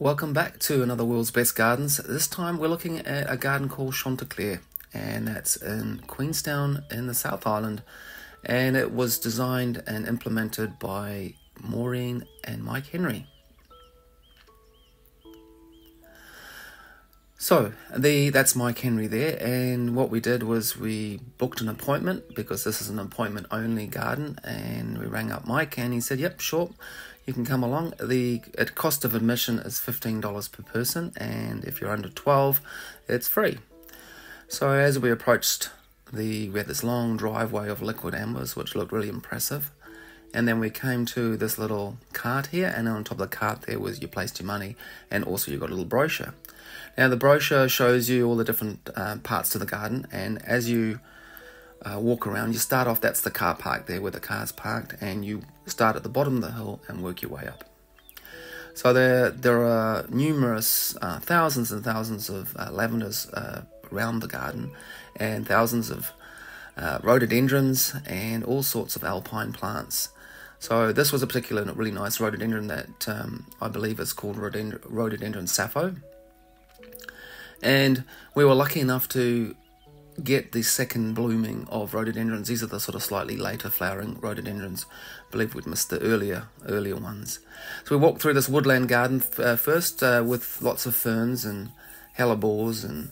Welcome back to another World's Best Gardens. This time we're looking at a garden called Chantecler, and that's in Queenstown in the South Island, and it was designed and implemented by Maureen and Mike Henry. So that's Mike Henry there, and what we did was we booked an appointment because this is an appointment only garden, and we rang up Mike and he said, yep, sure, you can come along. The cost of admission is $15 per person, and if you're under 12, it's free. So as we approached, we had this long driveway of liquid ambers, which looked really impressive. And then we came to this little cart here, and on top of the cart there was you placed your money, and also you got a little brochure. Now the brochure shows you all the different parts to the garden, and as you walk around, you start off, that's the car park there where the car's parked, and you start at the bottom of the hill and work your way up. So there are numerous, thousands and thousands of lavenders around the garden, and thousands of rhododendrons and all sorts of alpine plants. So this was a particular really nice rhododendron that I believe is called rhododendron sappho. And we were lucky enough to get the second blooming of rhododendrons. These are the sort of slightly later flowering rhododendrons. I believe we'd missed the earlier ones. So we walked through this woodland garden first with lots of ferns and hellebores and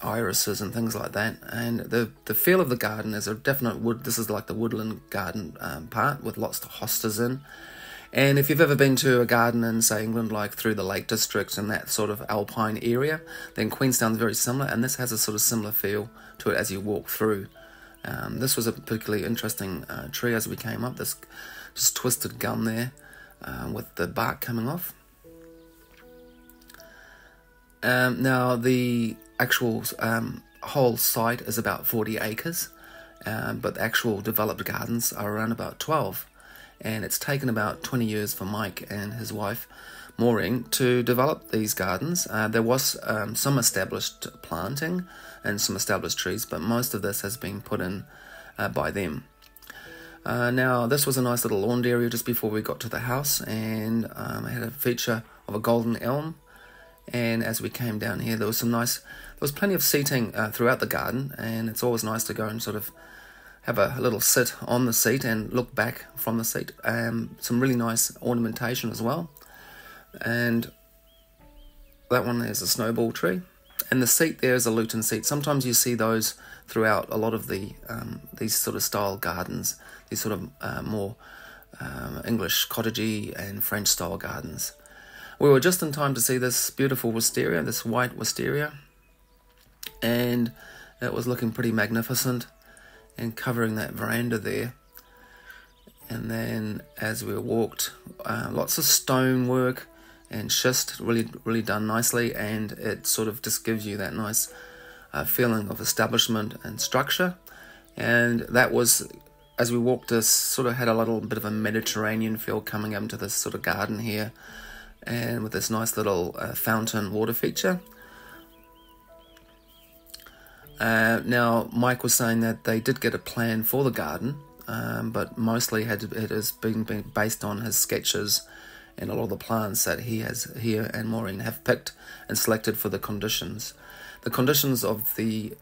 irises and things like that. And the feel of the garden is a definite wood. This is like the woodland garden part with lots of hostas in. And if you've ever been to a garden in, say, England, like through the Lake District and that sort of alpine area, then Queenstown's very similar, and this has a sort of similar feel to it as you walk through. This was a particularly interesting tree as we came up, this just twisted gum there with the bark coming off. Now, the actual whole site is about 40 acres, but the actual developed gardens are around about 12. And it's taken about 20 years for Mike and his wife, Maureen, to develop these gardens. There was some established planting and some established trees, but most of this has been put in by them. Now, this was a nice little lawn area just before we got to the house, and it had a feature of a golden elm. And as we came down here, there was plenty of seating throughout the garden, and it's always nice to go and sort of have a little sit on the seat and look back from the seat. Some really nice ornamentation as well. And that one is a snowball tree. And the seat there is a lutein seat. Sometimes you see those throughout a lot of these sort of style gardens, these sort of more English cottagey and French style gardens. We were just in time to see this beautiful wisteria, this white wisteria. And it was looking pretty magnificent and covering that veranda there. And then as we walked, lots of stonework and schist, really done nicely, and it sort of just gives you that nice feeling of establishment and structure. And that was, as we walked, this sort of had a little bit of a Mediterranean feel coming up into this sort of garden here, and with this nice little fountain water feature. Now, Mike was saying that they did get a plan for the garden, but mostly it has been based on his sketches and a lot of the plants that he has here and Maureen have picked and selected for the conditions. The conditions of the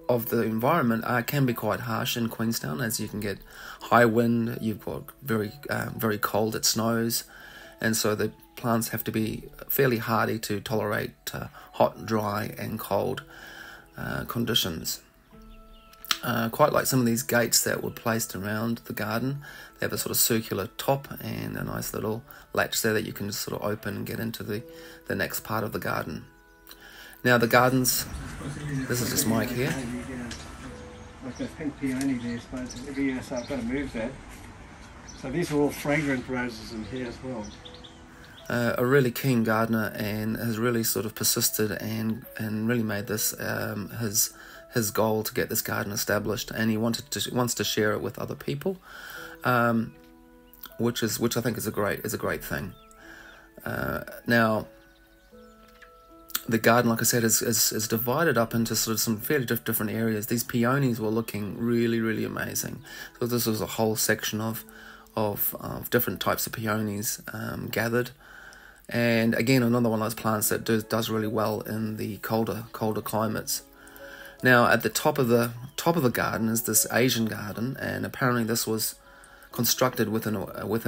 environment can be quite harsh in Queenstown, as you can get high wind, you've got very cold, it snows, and so the plants have to be fairly hardy to tolerate hot, dry and cold conditions. Quite like some of these gates that were placed around the garden. They have a sort of circular top and a nice little latch there that you can just sort of open and get into the next part of the garden. Now the gardens, this is just Mike here. Like that pink peony there, I suppose, every year, so I've got to move that. So these are all fragrant roses in here as well. A really keen gardener, and has really sort of persisted and really made this his goal to get this garden established, and he wants to share it with other people, which I think is a great thing. Now, the garden, like I said, is divided up into sort of some fairly different areas. These peonies were looking really amazing. So this was a whole section of different types of peonies gathered. And again, another one of those plants that does really well in the colder climates. Now, at the top of the garden is this Asian garden, and apparently this was constructed within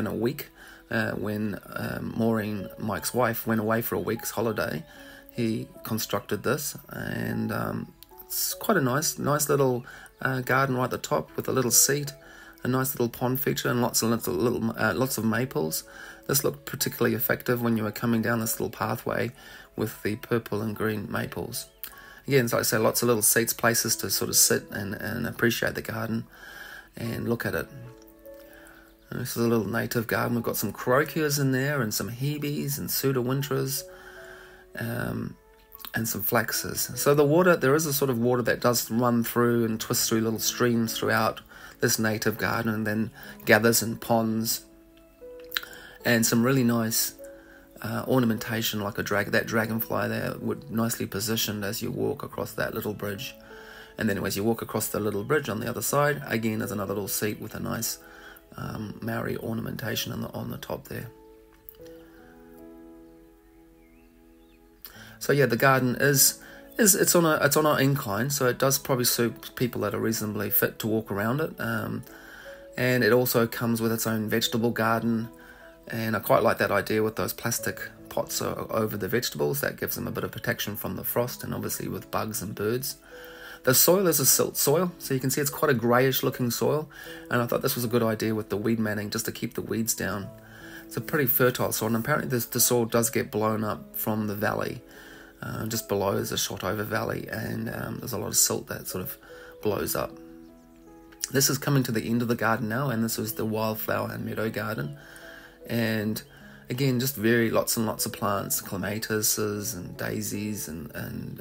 a week. When Maureen, Mike's wife, went away for a week's holiday, he constructed this, and it's quite a nice little garden right at the top with a little seat, a nice little pond feature, and lots of maples. This looked particularly effective when you were coming down this little pathway with the purple and green maples. Again, so like I say, lots of little seats, places to sort of sit and appreciate the garden and look at it. And this is a little native garden. We've got some crocuses in there, and some hebes and pseudowinters, and some flaxes. So the water, there is a sort of water that does run through and twist through little streams throughout this native garden, and then gathers in ponds, and some really nice ornamentation, like that dragonfly there, would nicely positioned as you walk across that little bridge. And then as you walk across the little bridge on the other side, again there's another little seat with a nice Maori ornamentation on the top there. So yeah, the garden is it's on an incline, so it does probably suit people that are reasonably fit to walk around it. And it also comes with its own vegetable garden, and I quite like that idea with those plastic pots over the vegetables. That gives them a bit of protection from the frost, and obviously with bugs and birds. The soil is a silt soil, so you can see it's quite a greyish looking soil, and I thought this was a good idea with the weed manning, just to keep the weeds down. It's a pretty fertile soil, and apparently the soil does get blown up from the valley. Just below is a shot over valley, and there's a lot of silt that sort of blows up. This is coming to the end of the garden now, and this is the wildflower and meadow garden. And again, just lots and lots of plants, clematises and daisies and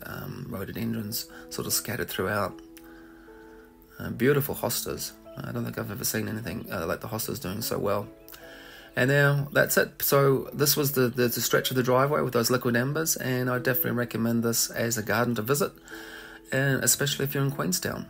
rhododendrons sort of scattered throughout. Beautiful hostas. I don't think I've ever seen anything like the hostas doing so well. And now that's it. So this was the stretch of the driveway with those liquid embers, and I definitely recommend this as a garden to visit, and especially if you're in Queenstown.